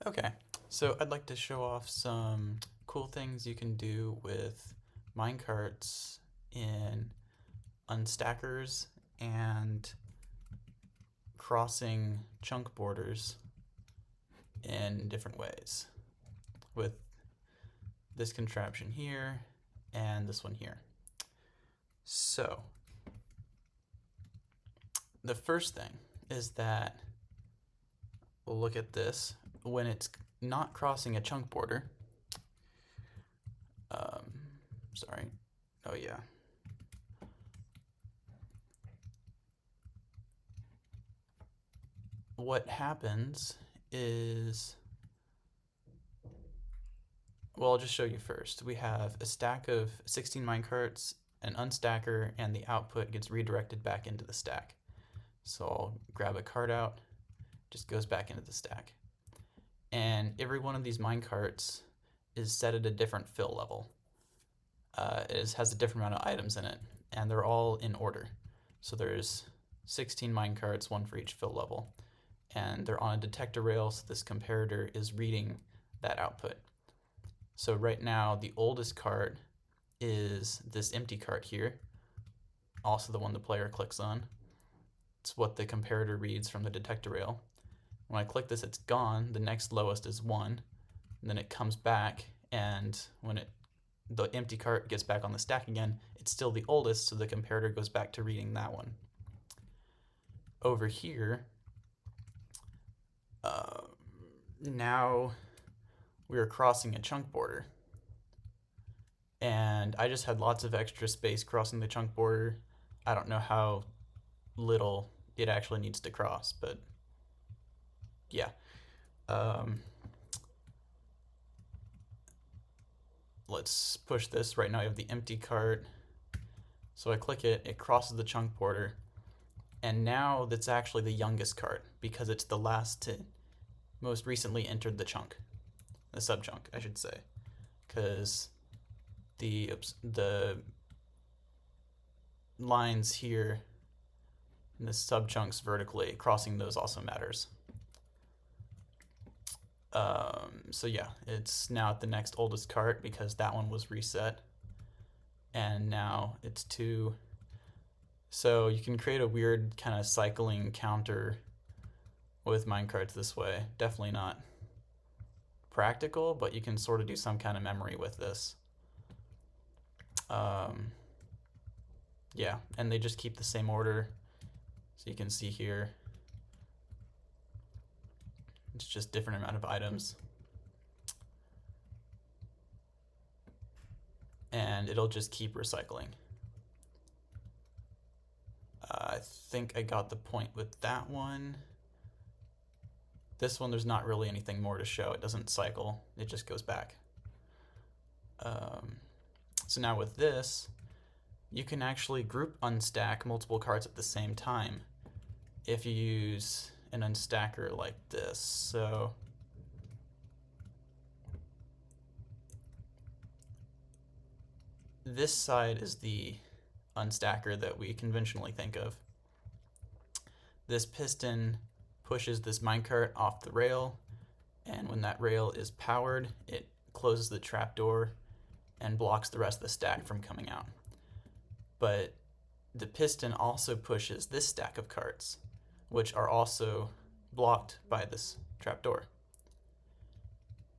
Okay, so I'd like to show off some cool things you can do with minecarts in unstackers and crossing chunk borders in different ways with this contraption here and this one here. So the first thing is that we'll look at this when it's not crossing a chunk border. Sorry. Oh yeah. What happens is, well, I'll just show you first. We have a stack of 16 minecarts, an unstacker, and the output gets redirected back into the stack. So I'll grab a cart out, just goes back into the stack. And every one of these minecarts is set at a different fill level. It has a different amount of items in it, and they're all in order. So there's 16 minecarts, one for each fill level, and they're on a detector rail, so this comparator is reading that output. So right now, the oldest cart is this empty cart here, also the one the player clicks on. It's what the comparator reads from the detector rail. When I click this, it's gone. The next lowest is 1, and then it comes back, and when the empty cart gets back on the stack again, it's still the oldest, so the comparator goes back to reading that one. Over here, now we are crossing a chunk border. And I just had lots of extra space crossing the chunk border. I don't know how little it actually needs to cross, but yeah. Let's push this. Right now I have the empty cart. So I click it, it crosses the chunk border. And now that's actually the youngest cart because it's the last to most recently entered the chunk. The subchunk, I should say. Because the lines here and the subchunks vertically, crossing those also matters. So yeah, it's now at the next oldest cart because that one was reset. And now it's 2. So you can create a weird kind of cycling counter with minecarts this way. Definitely not practical, but you can sort of do some kind of memory with this. Yeah, and they just keep the same order. So you can see here, it's just different amount of items. And it'll just keep recycling. I think I got the point with that one. This one, there's not really anything more to show. It doesn't cycle, it just goes back. So now with this, you can actually group unstack multiple cards at the same time if you use an unstacker like this. So this side is the unstacker that we conventionally think of. This piston pushes this minecart off the rail, and when that rail is powered, it closes the trapdoor and blocks the rest of the stack from coming out. But the piston also pushes this stack of carts, which are also blocked by this trapdoor.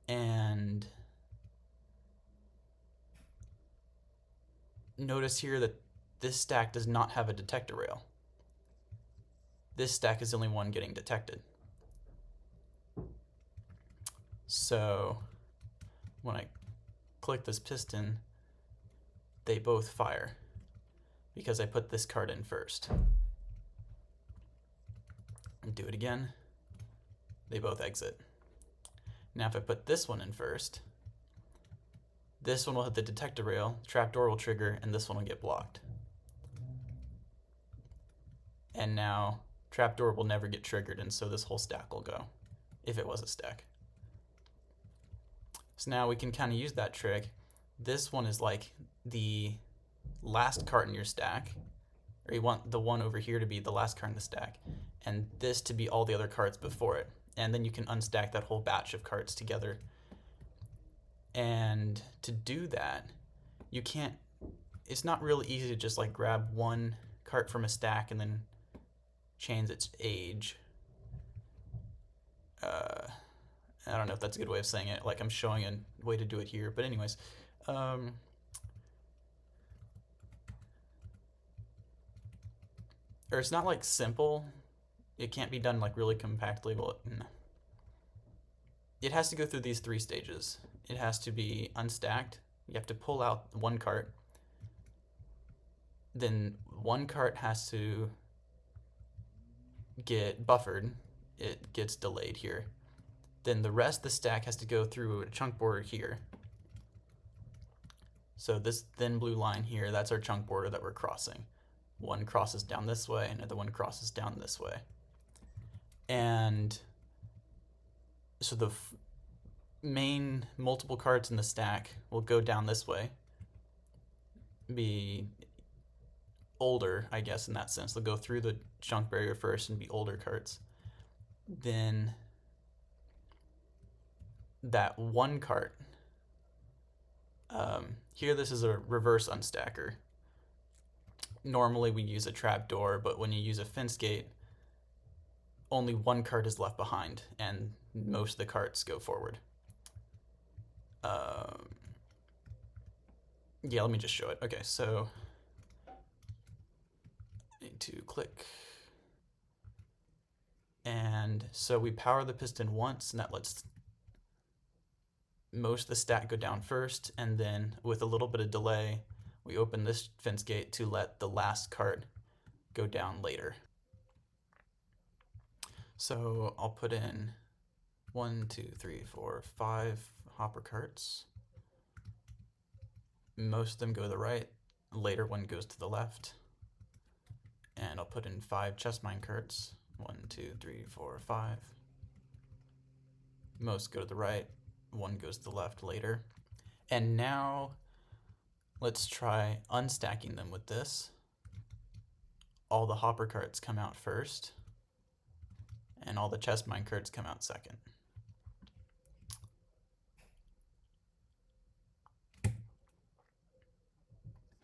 And notice here that this stack does not have a detector rail. This stack is the only one getting detected. So when I click this piston, they both fire because I put this card in first. And do it again, they both exit. Now if I put this one in first, this one will hit the detector rail, trapdoor will trigger, and this one will get blocked. And now trapdoor will never get triggered, and so this whole stack will go, if it was a stack. So now we can kind of use that trick. This one is like the last cart in your stack, or you want the one over here to be the last cart in the stack, and this to be all the other carts before it. and then you can unstack that whole batch of carts together. And to do that, you can't, it's not really easy to just like grab one cart from a stack and then change its age. I don't know if that's a good way of saying it. Like I'm showing a way to do it here, but anyways, or it's not like simple. It can't be done like really compactly. Well, it has to go through these 3 stages. It has to be unstacked. You have to pull out one cart. Then one cart has to get buffered. It gets delayed here. Then the rest of the stack has to go through a chunk border here. So this thin blue line here, that's our chunk border that we're crossing. One crosses down this way, and another one crosses down this way. And so the main multiple carts in the stack will go down this way, be older, I guess, in that sense. They'll go through the chunk barrier first and be older carts. Then that one cart, here this is a reverse unstacker. Normally we use a trap door, but when you use a fence gate, only one cart is left behind and most of the carts go forward. Yeah, let me just show it. Okay, so I need to click. And so we power the piston once, and that lets most of the stack go down first, and then with a little bit of delay, we open this fence gate to let the last cart go down later. So I'll put in 1, 2, 3, 4, 5 hopper carts. Most of them go to the right, later one goes to the left. And I'll put in 5 chest mine carts. 1, 2, 3, 4, 5. Most go to the right, one goes to the left later. And now let's try unstacking them with this. All the hopper carts come out first, and all the chest mine carts come out second.